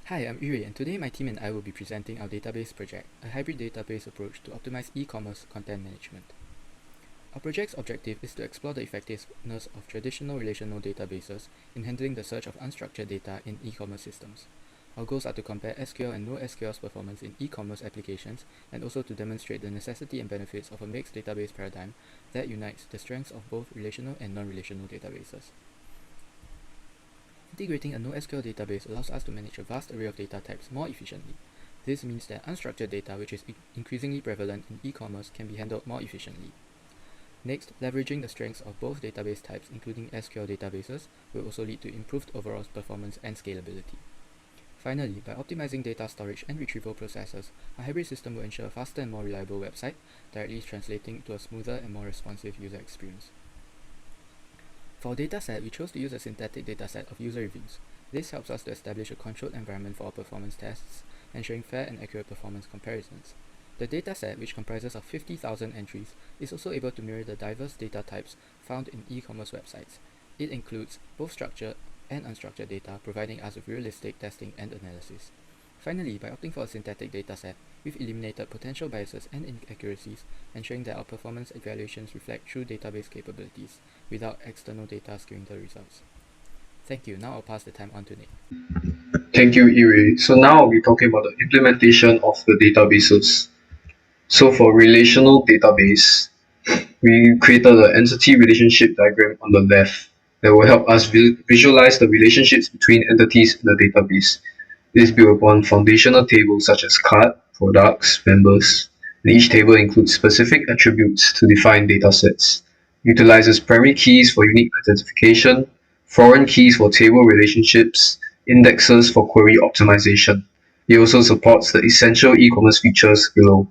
Hi, I'm Yuri, and today my team and I will be presenting our database project, a hybrid database approach to optimize e-commerce content management. Our project's objective is to explore the effectiveness of traditional relational databases in handling the search of unstructured data in e-commerce systems. Our goals are to compare SQL and NoSQL's performance in e-commerce applications, and also to demonstrate the necessity and benefits of a mixed database paradigm that unites the strengths of both relational and non-relational databases. Integrating a NoSQL database allows us to manage a vast array of data types more efficiently. This means that unstructured data, which is increasingly prevalent in e-commerce, can be handled more efficiently. Next, leveraging the strengths of both database types, including SQL databases, will also lead to improved overall performance and scalability. Finally, by optimizing data storage and retrieval processes, a hybrid system will ensure a faster and more reliable website, directly translating to a smoother and more responsive user experience. For our dataset, we chose to use a synthetic dataset of user reviews. This helps us to establish a controlled environment for our performance tests, ensuring fair and accurate performance comparisons. The dataset, which comprises of 50,000 entries, is also able to mirror the diverse data types found in e-commerce websites. It includes both structured and unstructured data, providing us with realistic testing and analysis. Finally, by opting for a synthetic dataset, we've eliminated potential biases and inaccuracies, ensuring that our performance evaluations reflect true database capabilities, without external data skewing the results. Thank you. Now I'll pass the time on to Nick. Thank you, Iri. So now I'll be talking about the implementation of the databases. So for relational database, we created an entity relationship diagram on the left that will help us visualize the relationships between entities in the database. This is built upon foundational tables such as card, products, members, and each table includes specific attributes to define datasets, utilizes primary keys for unique identification, foreign keys for table relationships, indexes for query optimization. It also supports the essential e-commerce features below.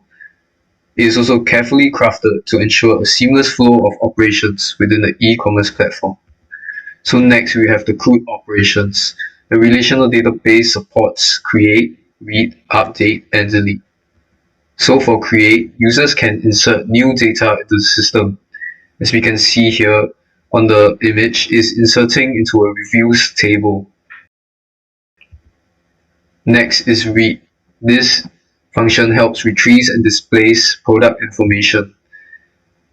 It is also carefully crafted to ensure a seamless flow of operations within the e-commerce platform. So next we have the CRUD operations. The relational database supports create, read, update, and delete. So for create, users can insert new data into the system. As we can see here on the image, is inserting into a reviews table. Next is read. This function helps retrieve and displays product information.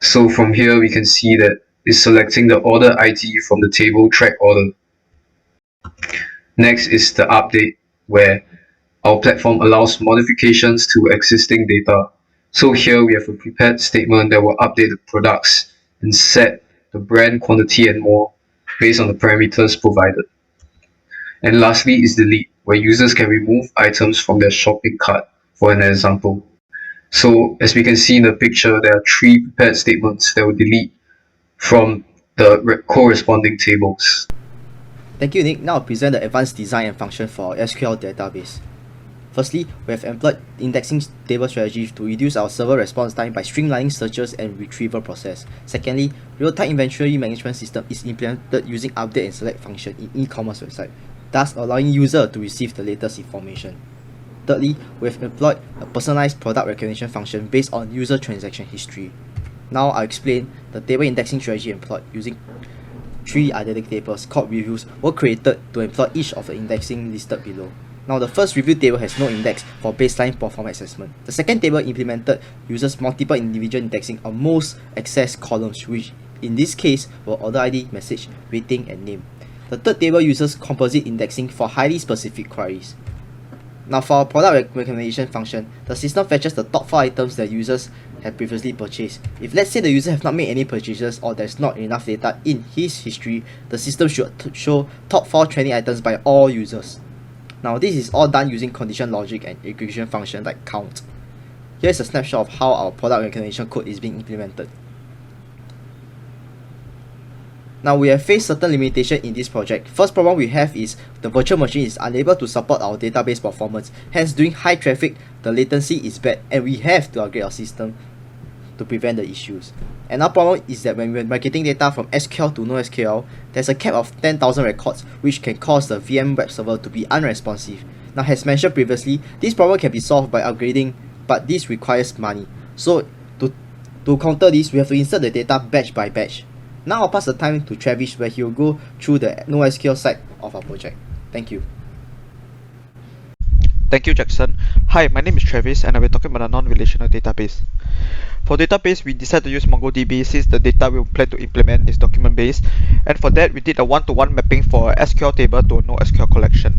So from here we can see that it's selecting the order ID from the table track order. Next is the update, where our platform allows modifications to existing data. So here we have a prepared statement that will update the products and set the brand, quantity, and more based on the parameters provided. And lastly is delete, where users can remove items from their shopping cart, for an example. So as we can see in the picture, there are 3 prepared statements that will delete from the corresponding tables. Thank you, Nick. Now I'll present the advanced design and function for our SQL database. Firstly, we have employed indexing table strategy to reduce our server response time by streamlining searches and retrieval process. Secondly, real-time inventory management system is implemented using update and select function in e-commerce website, thus allowing user to receive the latest information. Thirdly, we have employed a personalized product recognition function based on user transaction history. Now I'll explain the table indexing strategy employed using 3 identical tables called reviews were created to employ each of the indexing listed below. Now the first review table has no index for baseline performance assessment. The second table implemented uses multiple individual indexing on most accessed columns, which in this case were order ID, message, rating, and name. The third table uses composite indexing for highly specific queries. Now for our product recommendation function, the system fetches the top 4 items that users have previously purchased. If let's say the user have not made any purchases or there's not enough data in his history, the system should show top 4 trending items by all users. Now this is all done using condition logic and aggregation function like count. Here's a snapshot of how our product recognition code is being implemented. Now we have faced certain limitation in this project. First problem we have is the virtual machine is unable to support our database performance. Hence during high traffic, the latency is bad and we have to upgrade our system to prevent the issues. Another problem is that when we're migrating data from SQL to NoSQL, there's a cap of 10,000 records which can cause the VM web server to be unresponsive. Now as mentioned previously, this problem can be solved by upgrading, but this requires money. So to counter this, we have to insert the data batch by batch. Now I'll pass the time to Travis where he will go through the NoSQL side of our project. Thank you. Thank you, Jackson. Hi, my name is Travis, and I'll be talking about a non-relational database. For database, we decided to use MongoDB since the data we plan to implement is document-based, and for that, we did a one-to-one mapping for a SQL table to a NoSQL collection.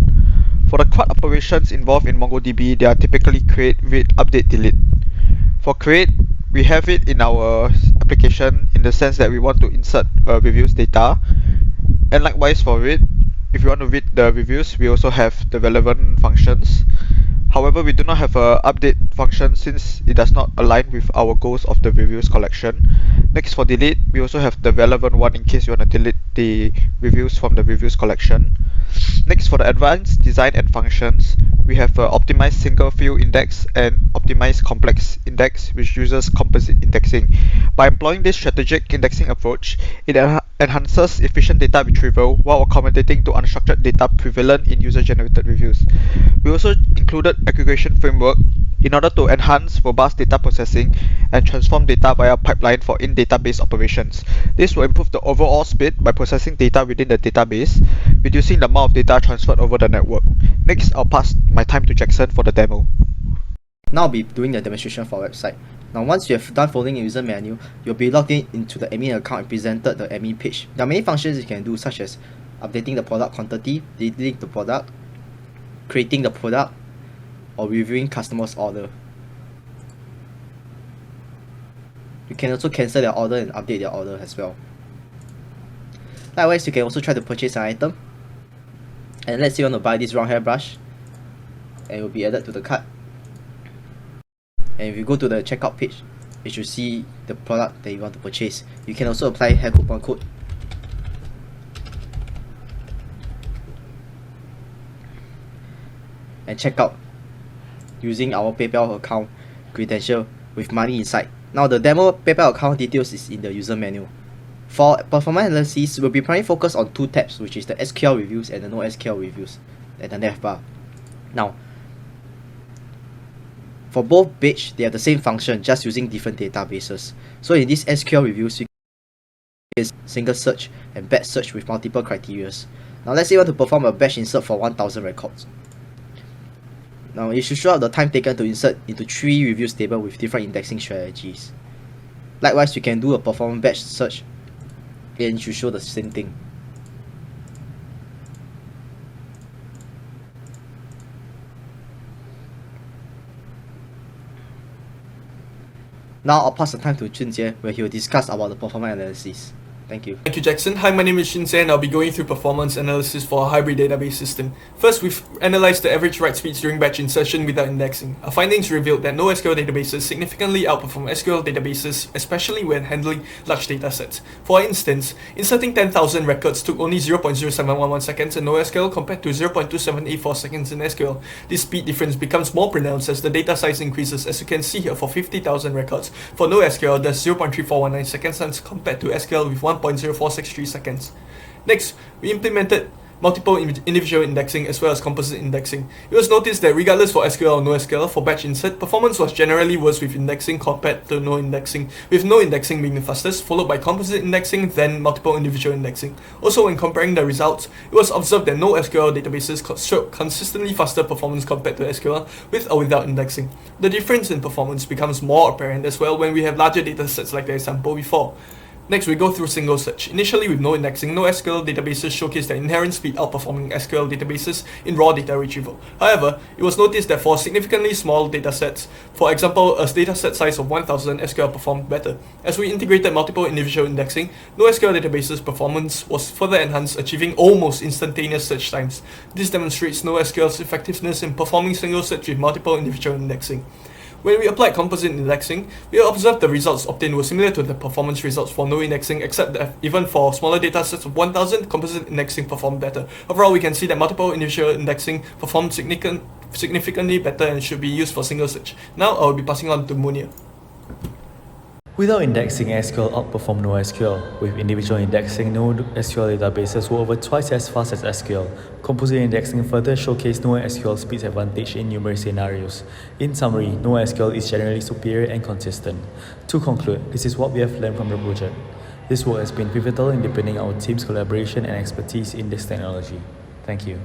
For the CRUD operations involved in MongoDB, they are typically create, read, update, delete. For create, we have it in our application in the sense that we want to insert reviews data, and likewise for read, if you want to read the reviews, we also have the relevant functions. However, we do not have a update function since it does not align with our goals of the reviews collection. Next, for delete, we also have the relevant one in case you want to delete the reviews from the reviews collection. Next, for the advanced design and functions, we have a optimized single field index and optimized complex index, which uses composite indexing. By employing this strategic indexing approach, it enhances efficient data retrieval while accommodating to unstructured data prevalent in user-generated reviews. We also included aggregation framework in order to enhance robust data processing and transform data via pipeline for in-database operations. This will improve the overall speed by processing data within the database, reducing the amount of data transferred over the network. Next, I'll pass my time to Jackson for the demo. Now I'll be doing the demonstration for our website. Now once you have done following the user menu, you'll be logged into the admin account and presented the admin page. There are many functions you can do, such as updating the product quantity, deleting the product, creating the product, or reviewing customers' order. You can also cancel their order and update their order as well. Likewise, you can also try to purchase an item. And let's say you want to buy this round hairbrush, and it will be added to the cart. And if you go to the checkout page, you should see the product that you want to purchase. You can also apply hair coupon code. And check out using our PayPal account credential with money inside. Now the demo PayPal account details is in the user menu. For performance analysis, we'll be primarily focused on two tabs, which is the SQL reviews and the NoSQL reviews at the nav bar. Now, for both page, they have the same function, just using different databases. So in this SQL reviews, you can single search and batch search with multiple criteria. Now let's say you want to perform a batch insert for 1000 records. Now it should show up the time taken to insert into 3 reviews table with different indexing strategies. Likewise, you can do a perform batch search and it should show the same thing. Now I'll pass the time to Junjie, where he will discuss about the performance analysis. Thank you. Thank you, Jackson. Hi, my name is Shinsen and I'll be going through performance analysis for a hybrid database system. First, we've analyzed the average write speeds during batch insertion without indexing. Our findings revealed that NoSQL databases significantly outperform SQL databases, especially when handling large data sets. For instance, inserting 10,000 records took only 0.0711 seconds in NoSQL compared to 0.2784 seconds in SQL. This speed difference becomes more pronounced as the data size increases, as you can see here for 50,000 records. For NoSQL, that's 0.3419 seconds as compared to SQL with 1.0463 seconds. Next, we implemented multiple individual indexing as well as composite indexing. It was noticed that regardless for SQL or NoSQL, for batch insert, performance was generally worse with indexing compared to no indexing, with no indexing being the fastest, followed by composite indexing, then multiple individual indexing. Also, when comparing the results, it was observed that NoSQL databases showed consistently faster performance compared to SQL with or without indexing. The difference in performance becomes more apparent as well when we have larger datasets like the example before. Next, we go through single search. Initially, with no indexing, NoSQL databases showcase their inherent speed outperforming SQL databases in raw data retrieval. However, it was noticed that for significantly small datasets, for example, a dataset size of 1000, SQL performed better. As we integrated multiple individual indexing, NoSQL databases' performance was further enhanced, achieving almost instantaneous search times. This demonstrates NoSQL's effectiveness in performing single search with multiple individual indexing. When we applied composite indexing, we observed the results obtained were similar to the performance results for no indexing, except that even for smaller datasets of 1000, composite indexing performed better. Overall, we can see that multiple individual indexing performed significantly better and should be used for single search. Now I will be passing on to Munir. Without indexing, SQL outperformed NoSQL. With individual indexing, NoSQL databases were over twice as fast as SQL. Composite indexing further showcased NoSQL's speed advantage in numerous scenarios. In summary, NoSQL is generally superior and consistent. To conclude, this is what we have learned from the project. This work has been pivotal in deepening our team's collaboration and expertise in this technology. Thank you.